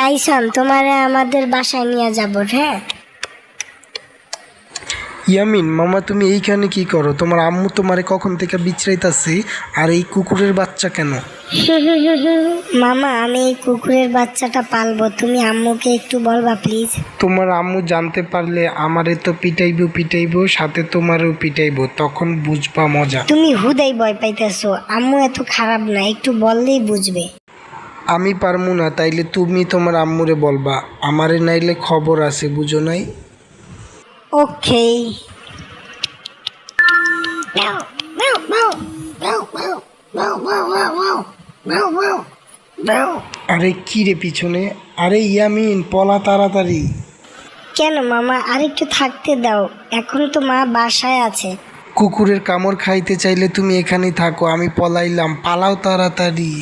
Tyson, তোমারে আমাদের বাসায় নিয়ে যাব। হ্যাঁ ইয়ামিন মামা, তুমি এইখানে কি করো? তোমার আম্মু তোমারে কখন থেকে বিছরাইতাছে, আর এই কুকুরের বাচ্চা কেন? মামা, আমি এই কুকুরের বাচ্চাটা পালবো, তুমি আম্মুকে একটু বলবা প্লিজ। তোমার আম্মু জানতে পারলে আমারে তো পিটাইবো, সাথে তোমারও পিটাইবো, তখন বুঝবা মজা। তুমি হুদাই ভয় পাইতেছো, আম্মু এত খারাপ না, একটু বললেই বুঝবে। আমি পারমু না, তাইলে তুমি তোমার আম্মুরে বলবা, আমারে নাইলে খবর আছে, বুঝো নাই? ওকে। আরে কি রে পিছনে? আরে ইয়ামিন, পলা তাড়াতাড়ি। কেন মামা, আরেকটু থাকতে দাও, এখন তো মা বাসায় আছে। কুকুরের কামড় খাইতে চাইলে তুমি এখানেই থাকো, আমি পলাইলাম, পালাও তাড়াতাড়ি।